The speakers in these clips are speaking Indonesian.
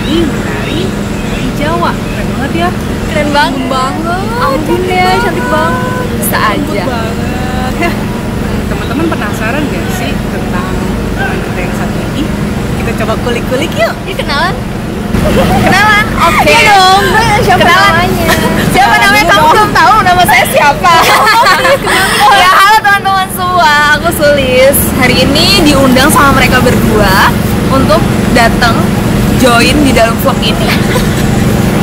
ini menari di Jawa. Keren banget ya. Keren banget. Ampun ya, cantik banget. Bisa aja. Banget. Ya. Teman-teman penasaran gak sih tentang teman kita yang satu ini? Kita coba kulik-kulik yuk. Ini kenalan? Kenalan? Oke. Iya dong, siapa namanya? Siapa namanya? Kamu belum tahu nama saya siapa? Ya halo teman-teman semua, aku Sulis. Hari ini diundang sama mereka berdua untuk datang join di dalam vlog ini.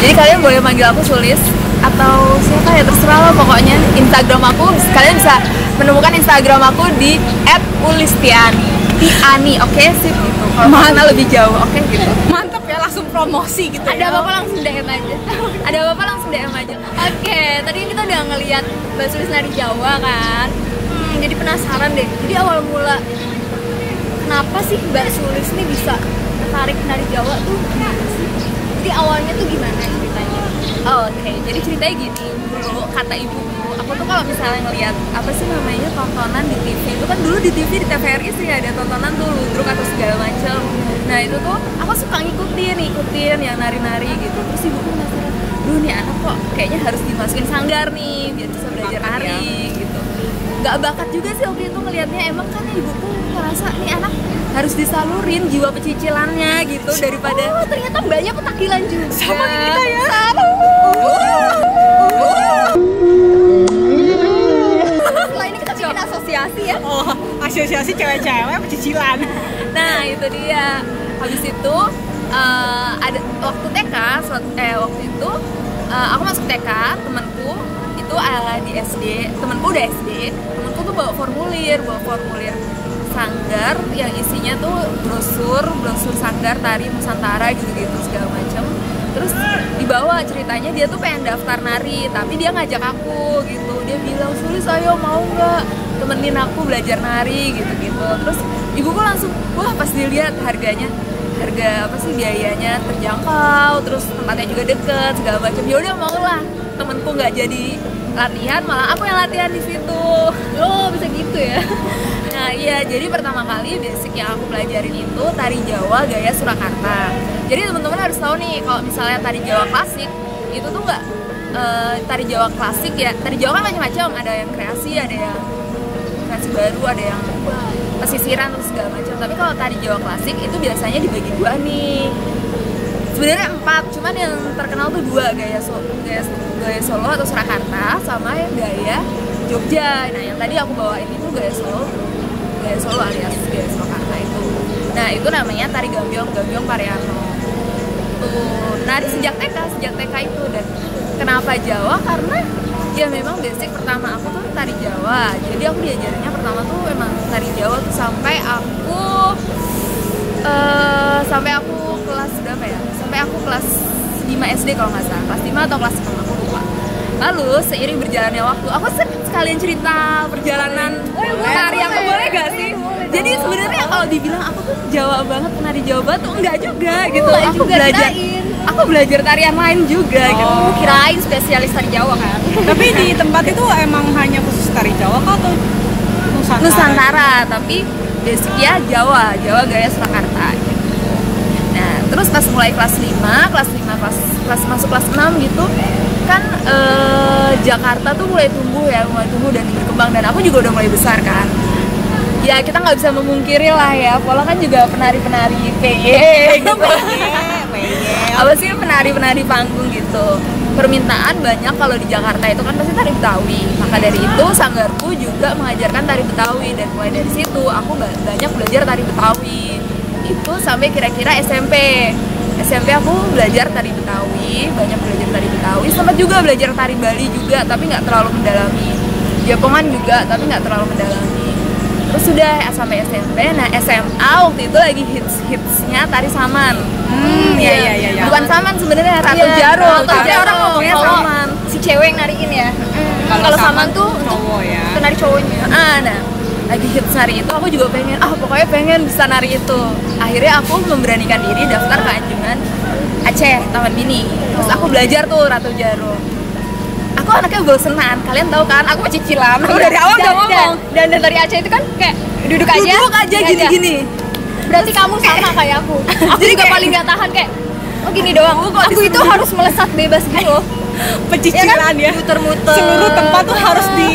Jadi kalian boleh manggil aku Sulis atau siapa ya, terserah lah pokoknya. Instagram aku, kalian bisa menemukan Instagram aku di @ulistiani. Tiani, oke sip gitu. Kalau mau kenal lebih jauh, oke gitu. Mantap ya, langsung promosi gitu. Ada apa-apa langsung DM aja. Ada apa-apa langsung DM aja. Oke, tadi kita udah ngeliat Mbak Sulis nari Jawa kan. Jadi penasaran deh. Jadi awal mula kenapa sih Mbak Sulis nih bisa tertarik nari Jawa tuh gimana sih? Jadi awalnya tuh gimana ceritanya? Oke, jadi ceritanya gini. Dulu kata ibuku, aku tuh kalau misalnya ngeliat apa sih namanya tontonan di TV itu kan dulu di TV di TVRI sih ada tontonan tuh ludruk atau segala macam. Nah itu tuh aku suka ngikutin yang nari-nari gitu. Terus ibuku penasaran, duh nih anak kok kayaknya harus dimasukin sanggar nih biar bisa belajar nari gitu. Gak bakat juga sih waktu itu ngelihatnya, emang kan ibuku ngerasa nih anak harus disalurin jiwa pecicilannya gitu daripada ternyata mbaknya petakilan juga Sama kita ya. Setelah ini kita bikin asosiasi ya. Oh, asosiasi cewek-cewek pecicilan. Nah itu dia. Habis itu ada waktu TK, waktu itu aku masuk TK, temanku itu di SD, temanku udah SD, temanku tuh bawa formulir sanggar yang isinya tuh brosur sanggar tari Nusantara gitu-gitu segala macam. Terus dibawa ceritanya dia tuh pengen daftar nari, tapi dia ngajak aku gitu. Dia bilang, "Sulis ayo mau nggak temenin aku belajar nari gitu-gitu." Terus ibuku langsung, wah pas dilihat harga apa sih biayanya terjangkau, terus tempatnya juga deket segala macam. Ya udah mau lah. Temenku nggak jadi latihan, malah aku yang latihan di situ. Oh bisa gitu ya. Nah iya, jadi pertama kali basic yang aku pelajarin itu tari Jawa gaya Surakarta. Jadi teman-teman harus tahu nih, kalau misalnya tari Jawa klasik itu tuh nggak tari Jawa klasik ya. Tari Jawa kan macam-macam, ada yang kreasi baru, ada yang pesisiran terus segala macam. Tapi kalau tari Jawa klasik itu biasanya dibagi dua nih. Sebenarnya 4, cuman yang terkenal tuh 2, gaya Solo atau Surakarta sama yang gaya Jogja. Nah yang tadi aku bawain itu gaya Solo alias gaya Surakarta itu. Nah itu namanya tari Gambyong Pariano. Tuh, nari sejak TK itu. Dan kenapa Jawa? Karena ya memang basic pertama aku tuh tari Jawa. Jadi aku diajarinnya pertama tuh memang tari Jawa tuh sampai aku kelas berapa ya? Sampai aku kelas 5 SD kalau nggak salah. Kelas 5 atau kelas 6 aku lupa. Lalu seiring berjalannya waktu, aku sekalian cerita perjalanan nari aku, boleh gak sih? Jadi sebenarnya kalau dibilang aku tuh Jawa banget, penari Jawa banget tuh enggak juga gitu. Aku belajar tarian lain juga gitu. Kirain spesialis tari Jawa kan. Tapi di tempat itu emang hanya khusus tari Jawa kah atau Nusantara, tapi basicnya Jawa gaya Surakarta gitu. Nah, terus pas mulai kelas 5 masuk kelas 6 gitu kan Jakarta tuh mulai tumbuh dan berkembang, dan aku juga udah mulai besar kan. Ya kita nggak bisa memungkiri lah ya, Pola kan juga penari-penari PY gitu. Apa sih penari-penari panggung gitu. Permintaan banyak kalau di Jakarta itu kan pasti tari Betawi. Maka dari itu sanggarku juga mengajarkan tari Betawi, dan mulai dari situ aku banyak belajar tari Betawi. Itu sampai kira-kira SMP aku belajar tari Betawi, banyak belajar tari Betawi. Sempat juga belajar tari Bali juga, tapi nggak terlalu mendalami. Japongan juga, tapi nggak terlalu mendalami. Terus sudah sampai SMP. Nah SMA waktu itu lagi hitsnya tari Saman. Iya. Bukan Saman sebenarnya, Ratu Jaro. Tapi orang ngomongnya Saman. Si cewek yang nariin ya. Kalau Saman tuh cowok ya. Nari cowoknya. Nah lagi hits nari itu aku juga pokoknya pengen bisa nari itu. Akhirnya aku memberanikan diri daftar ke Anjungan Aceh Taman Mini. Terus aku belajar tuh Ratu Jaro. Aku anaknya bosenan, kalian tahu kan, aku cicilan. Aku dari awal udah ngomong. Dan dari Aceh itu kan kayak duduk aja gini-gini. berarti kamu sama kayak aku. Aku Jadi juga kayak- paling gak tahan kayak oh gini doang. Aku itu harus melesat bebas gitu loh. Pecicilan ya. Muter-muter. Seluruh tempat tuh harus di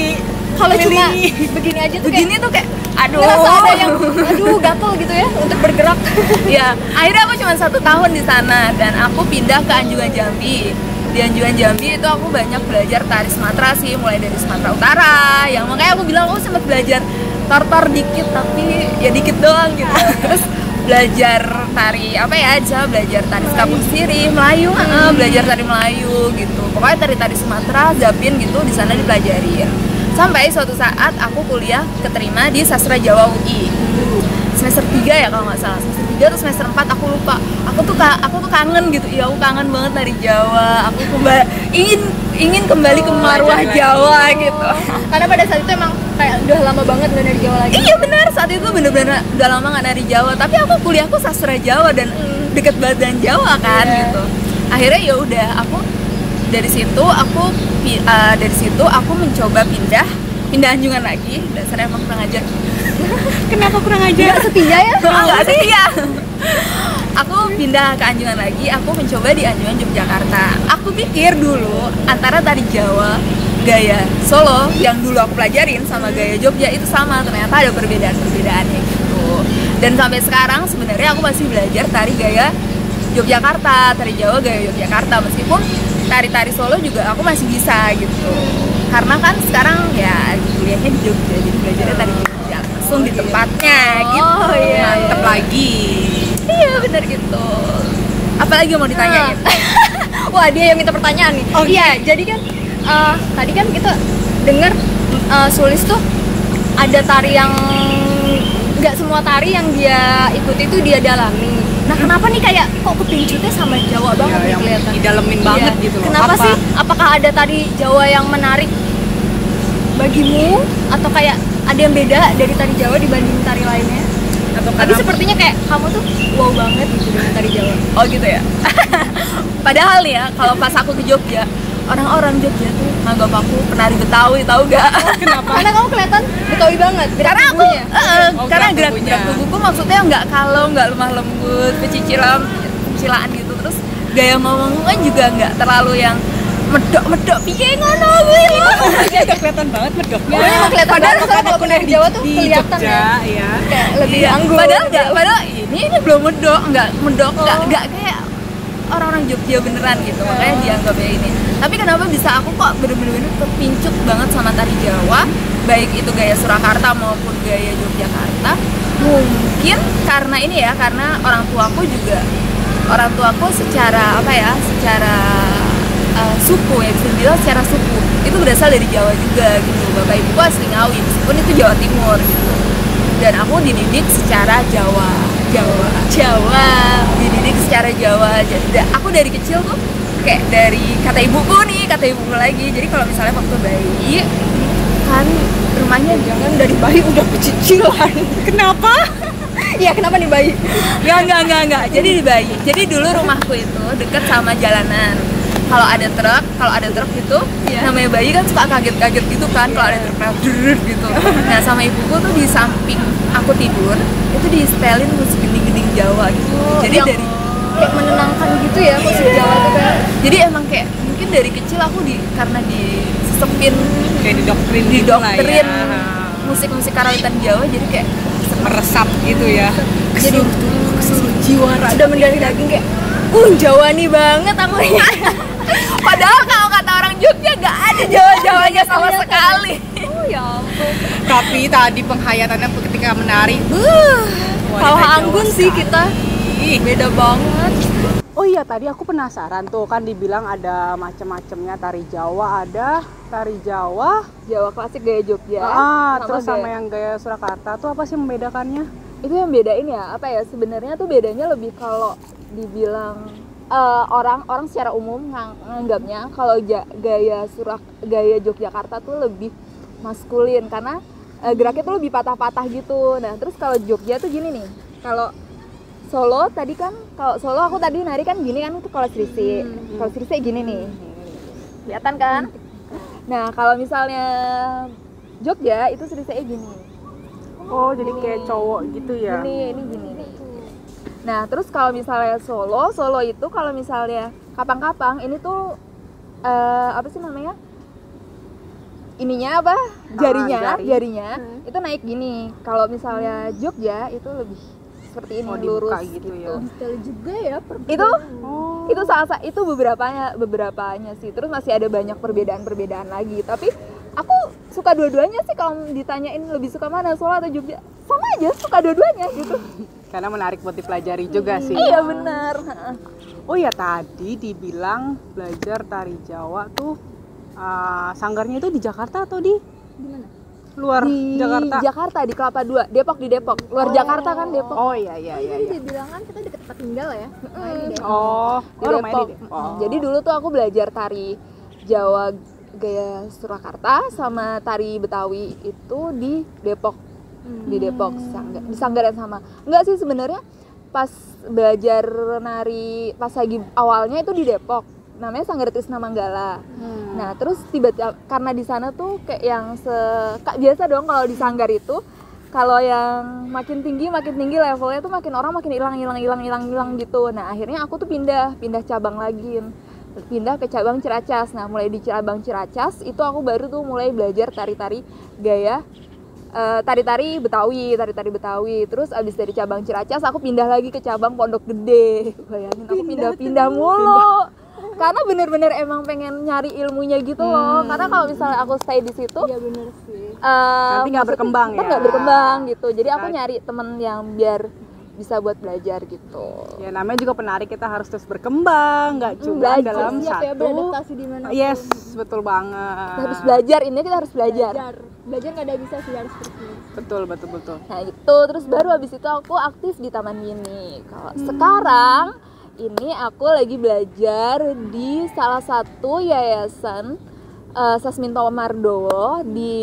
Kalau cuma kelilingi. begini aja tuh begini tuh kayak aduh. ngerasa ada yang aduh gatel gitu ya untuk bergerak. Ya, akhirnya aku cuma 1 tahun di sana dan aku pindah ke Anjungan Jambi. Di Anjungan Jambi itu aku banyak belajar tari Sumatera sih, mulai dari Sumatera Utara. Yang makanya aku bilang aku sempat belajar tartar dikit tapi ya dikit doang gitu. Terus belajar tari apa ya aja, belajar tari kampung sirih, Melayu, belajar tari Melayu gitu. Pokoknya tari-tari Sumatera, Zapin gitu di sana dipelajarin. Sampai suatu saat aku kuliah keterima di Sastra Jawa UI. Semester 3 ya kalau nggak salah, semester 3 atau semester 4 aku lupa. Aku tuh kangen gitu. Iya, aku kangen banget dari Jawa. Aku ingin kembali ke marwah Jawa gitu. Karena pada saat itu emang kayak udah lama banget gak dari Jawa lagi. Iya benar, saat itu bener-bener udah lama nggak dari Jawa. Tapi aku kuliahku sastra Jawa dan deket banget dengan Jawa kan gitu. Akhirnya ya udah, aku dari situ aku mencoba pindah Anjungan lagi. Dasarnya emang kurang ajar. Kenapa kurang aja? Gak setia ya? Enggak setia. Aku pindah ke Anjungan lagi. Aku mencoba di Anjungan Yogyakarta. Aku pikir dulu antara tari Jawa gaya Solo yang dulu aku pelajarin sama gaya Jogja itu sama, ternyata ada perbedaan-perbedaannya gitu. Dan sampai sekarang sebenarnya aku masih belajar tari gaya Yogyakarta, tari Jawa gaya Yogyakarta, meskipun tari-tari Solo juga aku masih bisa gitu. Karena kan sekarang ya kuliahnya di Jogja, jadi belajarnya tari Jogja langsung di tempatnya gitu. Oh iya. Mantep lagi. Iya bener gitu. Apalagi mau ditanyain? Wah, dia yang minta pertanyaan nih. Oke. Iya, jadi kan tadi kan kita dengar Sulis tuh ada tari yang nggak semua tari yang dia ikuti itu dia dalami. Nah, kenapa nih kayak kok kepincutnya sama Jawa banget nih yang kelihatan? didalemin banget Iya. gitu loh. Kenapa Apa? sih? Apakah ada tari Jawa yang menarik bagimu atau kayak ada yang beda dari tari Jawa dibanding tari lainnya? Atau Tapi sepertinya kayak kamu tuh wow banget gitu dengan tari Jawa. Oh gitu ya. Padahal nih ya, kalau pas aku ke Jogja, orang-orang Jogja tuh nganggap aku penari Betawi, tahu gak? Kenapa? Karena kamu kelihatan Betawi banget. gerak Karena aku, tubuhnya. Oh, karena gerak gerak tubuhnya. tubuhku maksudnya nggak kalau, nggak lemah lembut, pecicilan gitu. Terus gaya ngomongku kan juga nggak terlalu yang medok piye ngono kuwi lho. Dia udah kelihatan banget medoknya. Ya, emang kelihatan Padahal banget kalau aku penari Jawa tuh di kelihatan Jogja, ya. ya. Kayak lebih Iya, anggun. padahal ini belum medok, nggak kayak orang-orang Jogja beneran gitu, makanya dianggapnya ini. Tapi kenapa bisa aku kok bener-bener kepincut banget sama tari Jawa, baik itu gaya Surakarta maupun gaya Yogyakarta? Mungkin karena ini ya, karena orang tuaku secara apa ya, secara suku ya, bisa dibilang secara suku itu berasal dari Jawa juga gitu. Bapak ibuku asli Ngawi, meskipun itu Jawa Timur gitu. Dan aku dididik secara Jawa, dididik secara Jawa. Aku dari kecil tuh kayak dari kata ibuku lagi. Jadi kalau misalnya waktu bayi kan rumahnya jangan dari bayi udah pecicilan. Kenapa? Iya, kenapa nih bayi? Enggak. Jadi di bayi. Jadi dulu rumahku itu dekat sama jalanan. Kalau ada truk gitu, namanya bayi kan suka kaget-kaget gitu kan, kalau ada truk lewat gitu. Nah, sama ibuku tuh di samping aku tidur, itu disetelin musik gending-gending Jawa gitu. Jadi yang dari kayak menenangkan gitu ya musik Jawa tuh kan. jadi emang kayak mungkin dari kecil aku karena disesepin Kayak didoktrin gitu lah didoktrin ya. musik-musik karawitan Jawa, jadi kayak Meresap gitu ya. Jadi jiwa udah mendarah daging kayak Jawa nih banget aku ini. padahal kalau kata orang Jogja gak ada Jawa-Jawanya sama sekali. Oh ya ampun. Tapi tadi penghayatannya ketika menari, Kalau anggun sih kita Ih, beda banget. Oh iya, tadi aku penasaran tuh, kan dibilang ada macam-macamnya, tari Jawa ada, tari Jawa, Jawa klasik gaya Jogja terus sama yang gaya Surakarta tuh apa sih membedakannya? itu yang bedain ya apa ya, sebenarnya tuh bedanya lebih kalau dibilang orang secara umum nganggapnya kalau gaya Yogyakarta tuh lebih maskulin karena geraknya tuh lebih patah-patah gitu. Nah terus kalau Jogja tuh gini nih, kalau Solo tadi kan, kalau Solo aku tadi nari kan gini kan, itu kalau Srise gini nih, kelihatan kan? Nah kalau misalnya Jogja itu Srise gini. Oh, jadi kayak cowok gitu ya? Ini gini nih. Nah terus kalau misalnya Solo itu kalau misalnya kapang-kapang ini tuh apa sih namanya, ininya apa, jarinya itu naik gini. Kalau misalnya Jogja itu lebih seperti ini, lurus gitu ya. Detail juga ya itu itu beberapanya sih. Terus masih ada banyak perbedaan lagi, tapi aku suka dua-duanya sih. Kalau ditanyain lebih suka mana, Solo atau Jogja, sama aja, suka dua-duanya gitu. Karena menarik buat dipelajari juga sih. Iya benar. Oh ya, tadi dibilang belajar tari Jawa tuh sanggarnya itu di Jakarta atau di Gimana? luar Di Jakarta? Jakarta, di Kelapa II, di Depok. Luar Jakarta kan Depok. Oh iya. Jadi dibilang kan kita deket tempat tinggal ya. Makanya di Depok. Oh, Di rumahnya Depok. di Depok. Jadi dulu tuh aku belajar tari Jawa gaya Surakarta sama tari Betawi itu di Depok. Di Depok, di sanggar yang sama. Enggak sih sebenarnya, pas belajar nari pas lagi awalnya itu di Depok. Namanya Sanggar Trisna Manggala. Nah, terus tiba-tiba karena di sana tuh kayak yang biasa dong kalau di sanggar itu, kalau yang makin tinggi levelnya tuh makin orang makin hilang gitu. Nah, akhirnya aku tuh pindah cabang lagi. Pindah ke cabang Ciracas. Nah, mulai di cabang Ciracas itu aku baru tuh mulai belajar tari-tari gaya tari-tari Betawi. Terus abis dari cabang Ciracas aku pindah lagi ke cabang Pondok Gede. Bayangin aku pindah mulu. Karena bener-bener emang pengen nyari ilmunya gitu loh. Karena kalau misalnya aku stay di situ, Iya bener sih. Nanti nggak berkembang ya. Nggak berkembang gitu. Jadi aku nyari temen yang biar bisa buat belajar gitu. Ya namanya juga penari, kita harus terus berkembang, nggak cuma dalam Siap ya satu. beradaptasi di mana. Yes, betul banget. Kita harus belajar, ini kita harus belajar. Belajar nggak ada bisa sih, harus terus. Betul. Nah itu, terus baru habis itu aku aktif di Taman Mini. Kalau sekarang ini aku lagi belajar di salah satu yayasan Sasminto Mardowo di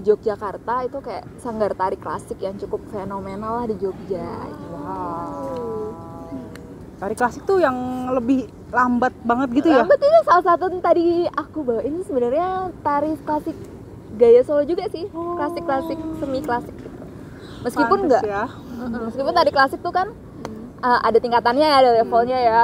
Yogyakarta. Itu kayak sanggar tari klasik yang cukup fenomenal lah di Jogja. Wow. Tari klasik tuh yang lebih lambat banget gitu ya? Lambat itu salah satu yang tadi aku bawa. Ini sebenarnya tari klasik gaya Solo juga sih, klasik semi klasik gitu. Meskipun Pantes enggak, ya. meskipun tari klasik tuh kan ada tingkatannya ya, ada levelnya ya,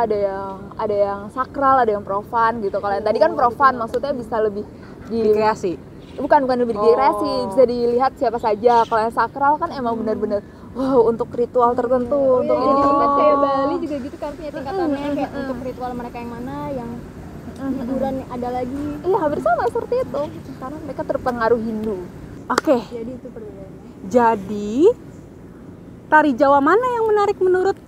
ada yang sakral, ada yang profan gitu. Kalau yang tadi kan profan, maksudnya bisa lebih Dikreasi. bukan lebih dikreasi, bisa dilihat siapa saja. Kalau yang sakral kan emang benar-benar wow, untuk ritual tertentu, untuk Jadi ini. ingat kayak Bali juga gitu kan punya tingkatannya, kayak untuk ritual mereka yang mana, yang hiburan ada lagi. Iya, hampir sama seperti itu. Karena mereka terpengaruh Hindu. Oke, Jadi itu perbedaannya. jadi tari Jawa mana yang menarik menurut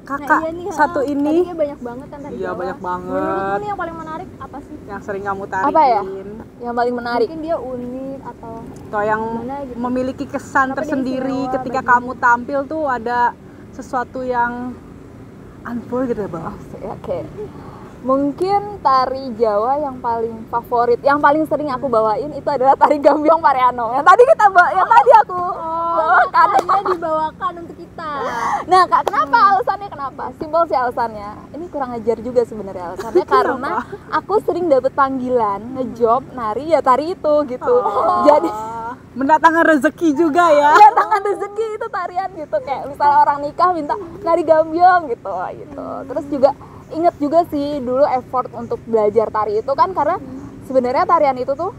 kakak satu ini? Tadinya banyak banget kan tari Iya, Jawa. banyak banget. Menurutmu nih yang paling menarik apa sih? Yang sering kamu tariin? Apa ya? Yang paling menarik. Mungkin dia unik atau Atau yang gimana gitu. memiliki kesan Kenapa dia tersendiri istimewa ketika bagi- kamu tampil tuh ada sesuatu yang unforgettable. Oke. Mungkin tari Jawa yang paling favorit, yang paling sering aku bawain itu adalah tari Gambyong Pareano. Yang tadi aku bawakan. katanya dibawakan untuk kita. Nah, Kak, kenapa alasannya? Kenapa? Simpel sih alasannya. Ini kurang ajar juga sebenarnya alasannya karena aku sering dapet panggilan ngejob nari ya tari itu gitu. Jadi Mendatangkan rezeki juga ya. ya tangan rezeki itu tarian gitu, kayak misalnya orang nikah minta nari Gambyong gitu. Terus juga inget juga sih dulu effort untuk belajar tari itu kan, karena sebenarnya tarian itu tuh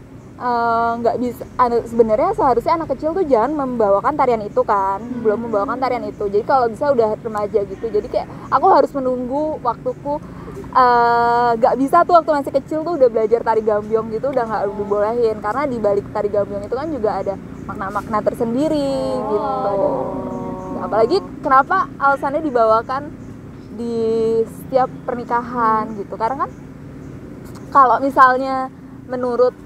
nggak bisa, sebenarnya seharusnya anak kecil tuh jangan membawakan tarian itu kan, belum membawakan tarian itu. Jadi kalau bisa udah remaja gitu, jadi kayak aku harus menunggu waktuku. Nggak bisa tuh waktu masih kecil tuh udah belajar tari Gambyong gitu, udah nggak dibolehin, karena di balik tari Gambyong itu kan juga ada makna-makna tersendiri gitu. Apalagi kenapa alasannya dibawakan di setiap pernikahan gitu, karena kan kalau misalnya menurut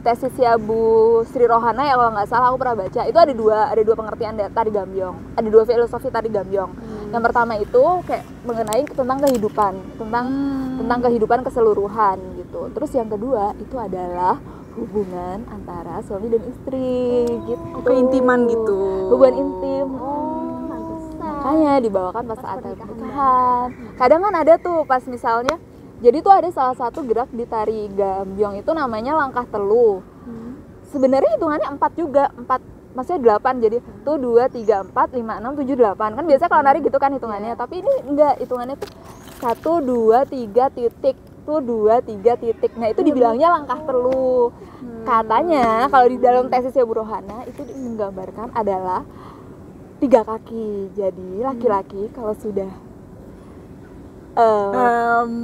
tesisnya Bu Sri Rohana ya, kalau nggak salah aku pernah baca, itu ada dua pengertian tari Gambyong, ada dua filosofi tari Gambyong. Yang pertama itu kayak mengenai tentang kehidupan, tentang kehidupan keseluruhan gitu. Terus yang kedua itu adalah hubungan antara suami dan istri gitu. Keintiman gitu. Hubungan intim. Makanya dibawakan pas saat pernikahan. Kadang kan ada tuh pas misalnya, jadi tuh ada salah satu gerak di tari Gambyong itu namanya langkah teluh. Sebenarnya hitungannya 4 juga, 4 maksudnya 8, jadi tuh 2, 3, 4, 5, 6, 7, 8 kan biasanya kalau nari gitu kan hitungannya, tapi ini enggak, hitungannya tuh 1, 2, 3 titik, tuh 2, 3 titik. Nah itu dibilangnya langkah telu. Katanya kalau di dalam tesisnya Bu Rohana itu menggambarkan adalah 3 kaki. Jadi laki-laki kalau sudah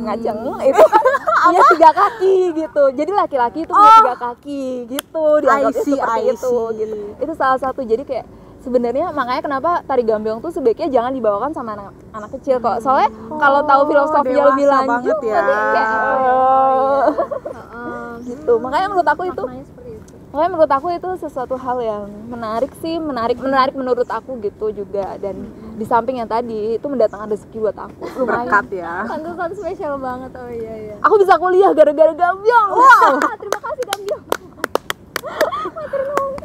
ngajeng itu kan punya 3 kaki gitu. Jadi laki-laki itu punya 3 kaki gitu, dianggapnya seperti itu gitu. Itu salah satu. Jadi kayak sebenarnya makanya kenapa tari gambiong tuh sebaiknya jangan dibawakan sama anak kecil kok. Soalnya kalau tahu filosofinya lebih lanjut ya. kayak gitu. Makanya menurut aku itu sesuatu hal yang menarik sih, menarik menurut aku gitu juga. Dan di samping yang tadi itu mendatangkan rezeki buat aku. Berkat ya. Pantesan spesial banget. Oh iya. Aku bisa kuliah gara-gara gambiong. Wow. Terima kasih gambiong.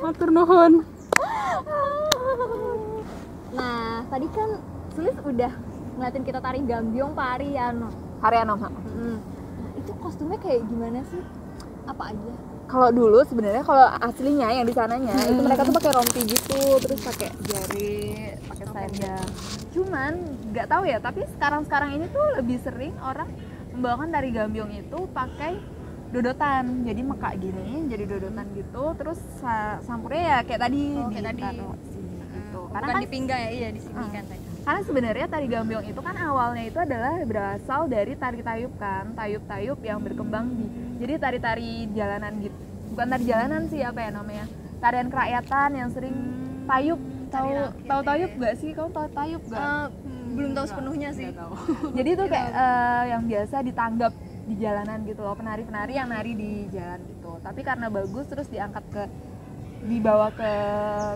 Matur nuhun. Nah, tadi kan Sulis udah ngeliatin kita tari gambiong Pak Ariano. Haryano. Nah, itu kostumnya kayak gimana sih? Apa aja? Kalau dulu sebenarnya kalau aslinya yang di sananya itu mereka tuh pakai rompi gitu, terus pakai jari, pakai selendang. Cuman nggak tahu ya, tapi sekarang ini tuh lebih sering orang membawakan tari gambiong itu pakai dodotan. Jadi mekak gini, jadi dodotan gitu, terus sampurnya ya kayak tadi ditaruh sini gitu. Karena Bukan kan di pinggang ya, iya di sini kan tadi. karena sebenarnya tari gambiong itu kan awalnya itu adalah berasal dari tari tayub kan, tayub yang berkembang jadi tari-tari jalanan gitu, bukan tari jalanan sih, apa ya namanya, tarian kerakyatan yang sering tayub. Tahu tayub gak sih? Kamu tahu tayub gak? Belum tahu sepenuhnya sih. Jadi itu kayak yang biasa ditanggap di jalanan gitu loh, penari-penari yang nari di jalan gitu. Tapi karena bagus terus dibawa ke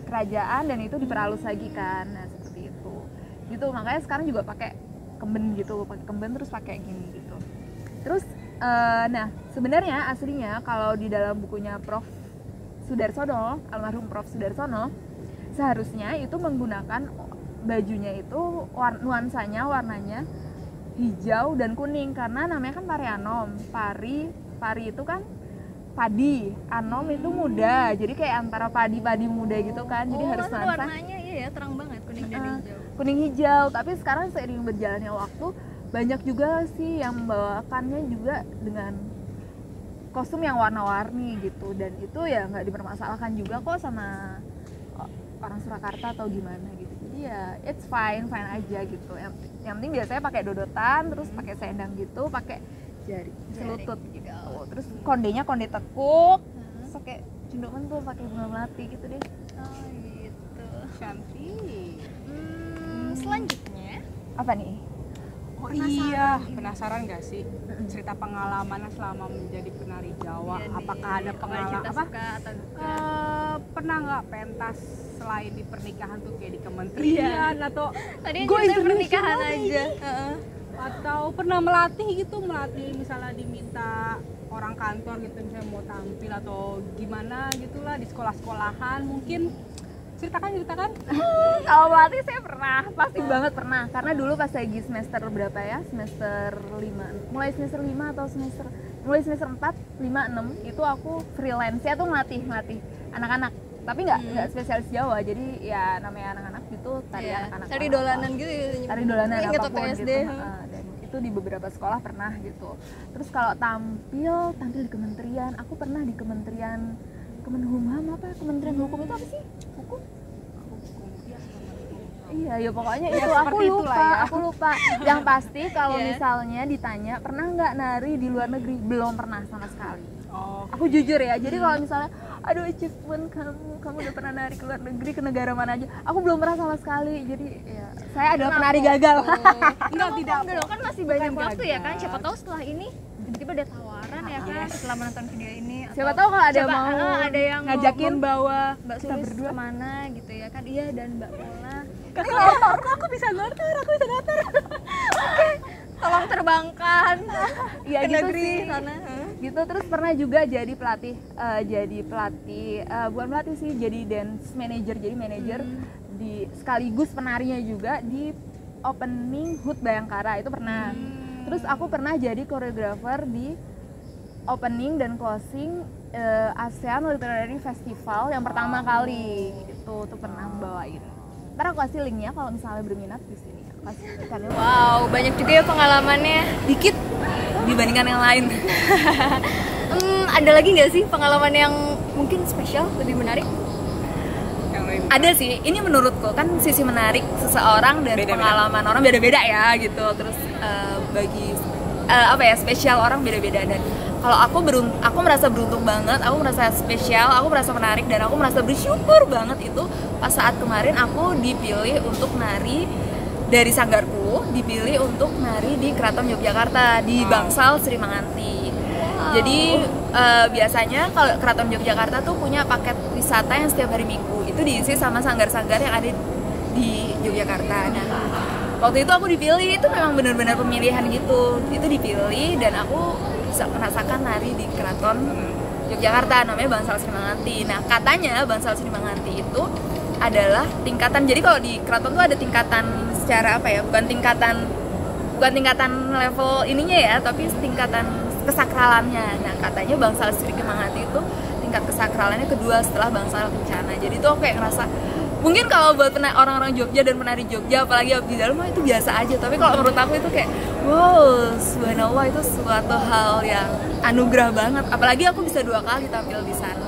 kerajaan dan itu diperhalus lagi kan. Nah, seperti itu. Gitu, makanya sekarang juga pakai kemben gitu, pakai kemben terus pakai gini gitu. Terus nah, sebenarnya aslinya kalau di dalam bukunya Prof Sudarsono, almarhum Prof Sudarsono, seharusnya itu menggunakan bajunya itu nuansanya warnanya hijau dan kuning karena namanya kan parianom. Pari itu kan padi, anom itu muda, jadi kayak antara padi muda gitu kan. Jadi harus nuansa warnanya iya ya, terang banget kuning dan hijau. Kuning hijau. Tapi sekarang seiring berjalannya waktu banyak juga sih yang membawakannya juga dengan kostum yang warna-warni gitu, dan itu ya nggak dipermasalahkan juga kok sama orang Surakarta atau gimana gitu. Jadi ya it's fine aja gitu. Yang penting biasanya pakai dodotan, terus pakai selendang gitu, pakai jari selutut gitu. Terus kondenya konde tekuk, terus pakai cunduman tuh pakai bunga melati gitu deh. Oh gitu. Cantik. Selanjutnya Apa nih? Oh iya, penasaran gak sih cerita pengalaman selama menjadi penari Jawa? Iya nih, apakah ada pengalaman cerita apa? suka atau duka? Pernah nggak pentas selain di pernikahan tuh kayak di kementerian atau Tadi Go yang International pernikahan baby. aja. atau pernah melatih misalnya diminta orang kantor gitu misalnya mau tampil atau gimana gitulah di sekolah-sekolahan mungkin ceritakan. Kalau melatih saya pernah, pasti banget pernah. Karena dulu pas lagi semester berapa ya? Semester 5. Mulai semester 5 atau mulai semester 4, 5, 6 itu aku freelance-nya tuh ngelatih anak-anak. Tapi nggak spesialis Jawa. Jadi ya namanya anak-anak gitu, tari anak-anak. Tari dolanan gitu ya. Tari dolanan Ingat apapun waktu gitu. SD. Dan itu di beberapa sekolah pernah gitu. Terus kalau tampil di kementerian, aku pernah di Kementerian Kemenhumham apa? Kementerian Hukum itu apa sih? Hukum? Iya, ya pokoknya itu aku lupa. Yang pasti kalau misalnya ditanya pernah nggak nari di luar negeri, belum pernah sama sekali. Aku jujur ya, jadi kalau misalnya aduh achievement kamu udah pernah nari ke luar negeri, ke negara mana aja, aku belum pernah sama sekali. Jadi ya saya adalah penari gagal. Tidak dong, kan masih banyak waktu ya kan, siapa tahu setelah ini tiba-tiba ada tawaran ya kan setelah menonton video ini. Siapa tahu kalau ada mau ada yang ngajakin membawa Mbak kita Sulis berdua kemana gitu ya kan, iya dan Mbak Pola. Aku bisa ngatur. Tolong terbangkan ya ke gitu negeri sih. sana. Gitu. Terus pernah juga jadi pelatih bukan pelatih sih, jadi dance manager, jadi manager di sekaligus penarinya juga di opening HUT Bayangkara itu pernah. Terus aku pernah jadi koreografer di opening dan closing ASEAN Literary Festival yang pertama kali itu tuh pernah bawain. Ntar aku kasih linknya kalau misalnya berminat di sini. Wow, banyak juga ya pengalamannya. Dikit dibandingkan yang lain. Ada lagi nggak sih pengalaman yang mungkin spesial, lebih menarik? Yang lain. Ada sih, ini menurutku kan sisi menarik seseorang dan Beda-beda. pengalaman orang beda-beda ya gitu. Terus bagi spesial orang beda-beda. Dan kalau aku merasa beruntung banget, aku merasa spesial, aku merasa menarik, dan aku merasa bersyukur banget itu pas saat kemarin aku dipilih untuk nari dari sanggarku, dipilih untuk nari di Keraton Yogyakarta di Bangsal Sri Manganti. Jadi biasanya kalau Keraton Yogyakarta tuh punya paket wisata yang setiap hari Minggu itu diisi sama sanggar-sanggar yang ada di Yogyakarta. Nah, waktu itu aku dipilih, itu memang benar-benar pemilihan gitu. Itu dipilih dan aku bisa merasakan nari di Keraton Yogyakarta, namanya Bangsal Sri Manganti. Nah, katanya Bangsal Sri Manganti itu adalah tingkatan. Jadi kalau di keraton tuh ada tingkatan secara bukan tingkatan level ininya ya, tapi tingkatan kesakralannya. Nah, katanya Bangsal Sri Manganti itu tingkat kesakralannya kedua setelah Bangsal Kencana. Jadi tuh aku kayak ngerasa mungkin kalau buat orang-orang Jogja dan penari Jogja apalagi abdi dalam itu biasa aja, tapi kalau menurut aku itu kayak wow, subhanallah, itu suatu hal yang anugerah banget. Apalagi aku bisa 2 kali tampil di sana.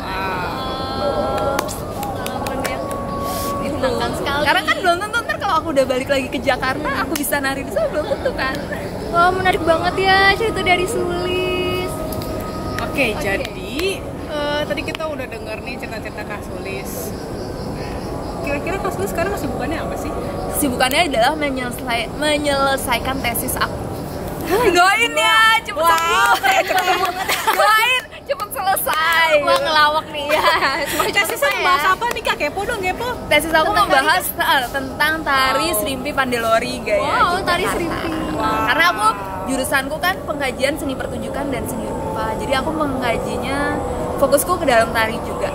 Menyenangkan sekali. Karena kan belum tentu ntar kalau aku udah balik lagi ke Jakarta aku bisa nari di sana, belum tentu kan. Wah, menarik banget ya cerita dari Sulis. Oke, jadi tadi kita udah denger nih cerita-cerita Kak Sulis. Kira-kira Kak Sulis sekarang kesibukannya apa sih? Kesibukannya adalah menyelesaikan tesis aku. Doain ya, cepet sembuh. Doain cepet selesai. Wah, ngelawak nih ya. Tesisnya bahas apa nih Kak? Kepo dong, kepo. Tesis aku membahas tentang tari Srimpi Pandelori gaya. Wow, Yogyakarta. tari Srimpi. Karena aku jurusanku kan pengkajian seni pertunjukan dan seni rupa. Jadi aku mengkajinya, fokusku ke dalam tari juga.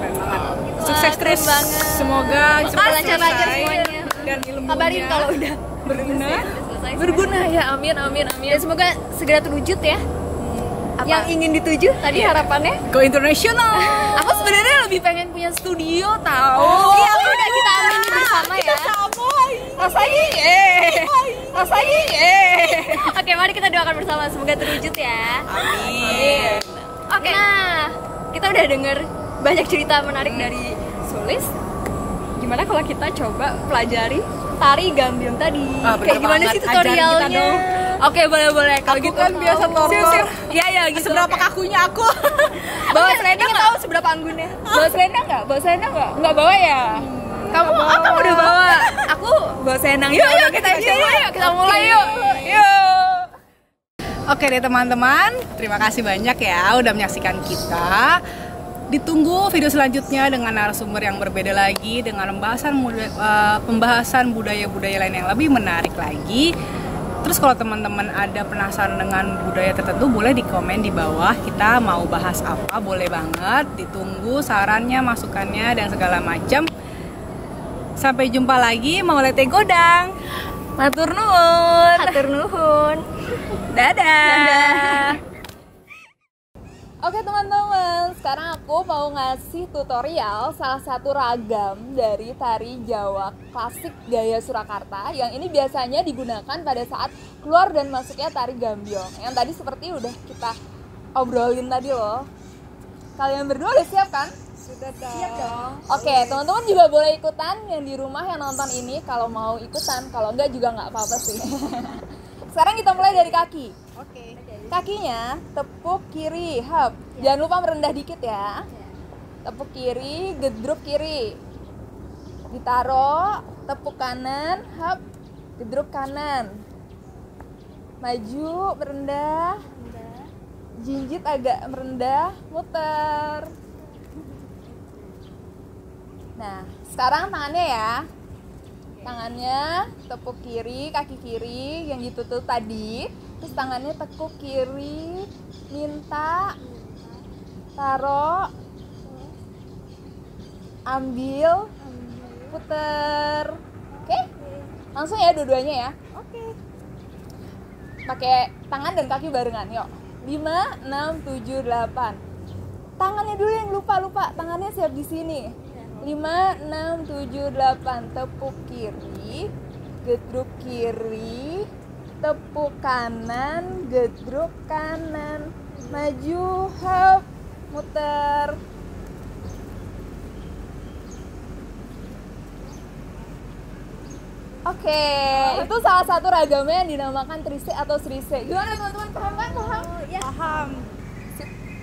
Keren banget. Sukses Wah, terus. keren banget. Semoga cepat lancar-lancar selesai semuanya. dan ilmunya Kabarin kalau udah berguna. selesai. Berguna ya, amin amin amin. Dan semoga segera terwujud ya. Apa? Yang ingin dituju tadi harapannya. Go international. Aku sebenarnya lebih pengen punya studio tahu. Iya, udah kita amini bersama ya. Rasanya rasanya Oke, mari kita doakan bersama semoga terwujud ya. Amin. Oke. Nah, kita udah denger banyak cerita menarik dari Sulis. Gimana kalau kita coba pelajari tari gambiong tadi? Ah, bener Kayak gimana banget. sih Ajarin kita tutorialnya? dong. Oke, boleh kalau Aku gitu. kan biasa tortor. Iya gitu. Seberapa kakunya aku? Bawa selendang Ingin nggak? tahu seberapa anggunnya? Bawa selendang nggak? Bawa selendang nggak? Nggak bawa ya? Kamu udah bawa. Aku bawa selendang. Yuk kita coba yuk. Kita mulai yuk. Oke deh teman-teman, terima kasih banyak ya udah menyaksikan kita. Ditunggu video selanjutnya dengan narasumber yang berbeda lagi, dengan pembahasan budaya-budaya lain yang lebih menarik lagi. Terus kalau teman-teman ada penasaran dengan budaya tertentu, boleh di komen di bawah. Kita mau bahas apa, boleh banget. Ditunggu sarannya, masukannya, dan segala macam. Sampai jumpa lagi, mau lete godang. Matur nuwun. Hatur nuhun. Dadah. Oke teman-teman, sekarang aku mau ngasih tutorial salah satu ragam dari tari Jawa klasik gaya Surakarta yang ini biasanya digunakan pada saat keluar dan masuknya tari gambiong. Yang tadi seperti udah kita obrolin tadi loh. Kalian berdua udah siap kan? Sudah dong. Siap dong. Oke, teman-teman juga boleh ikutan yang di rumah yang nonton ini kalau mau ikutan, kalau enggak juga nggak apa-apa sih. Sekarang kita mulai dari kaki. Oke. Kakinya tepuk kiri, hap. Jangan lupa merendah dikit ya. Tepuk kiri, gedruk kiri. Ditaro, tepuk kanan, hap. Gedruk kanan. Maju, merendah. Jinjit agak merendah, muter. Nah, sekarang tangannya ya. Tangannya tepuk kiri, kaki kiri yang ditutup tadi. Terus tangannya tekuk kiri, minta, taro, ambil, puter. Oke? Langsung ya dua-duanya ya. Oke. Pakai tangan dan kaki barengan, yuk. 5, 6, 7, 8. Tangannya dulu yang lupa, tangannya siap di sini. 5, 6, 7, 8. Tepuk kiri, gedruk kiri, tepuk kanan, gedruk kanan, maju, hop, muter. Oke, itu salah satu ragamnya yang dinamakan trise atau srise. Gimana teman-teman, paham kan? Paham? Ya. Paham.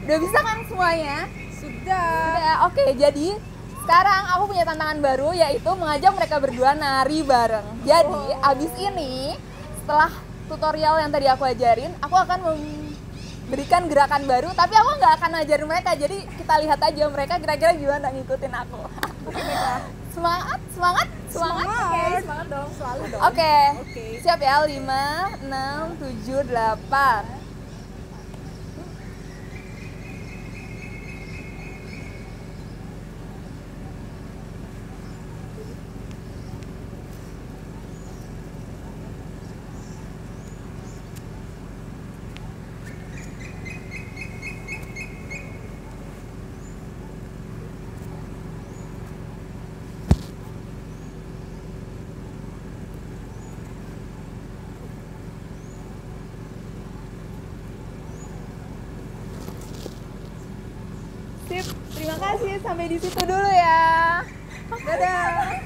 Udah bisa kan semuanya? Sudah. Udah, oke. Jadi sekarang aku punya tantangan baru, yaitu mengajak mereka berdua nari bareng. Jadi abis ini, setelah tutorial yang tadi aku ajarin, aku akan memberikan gerakan baru, tapi aku nggak akan ajarin mereka. Jadi kita lihat aja mereka kira-kira gimana ngikutin aku. Semangat, semangat, semangat. Oke, semangat dong. Selalu dong. Oke. Oke. Siap ya, 5, 6, 7, 8. Sip, terima kasih. Sampai di situ dulu ya. Dadah.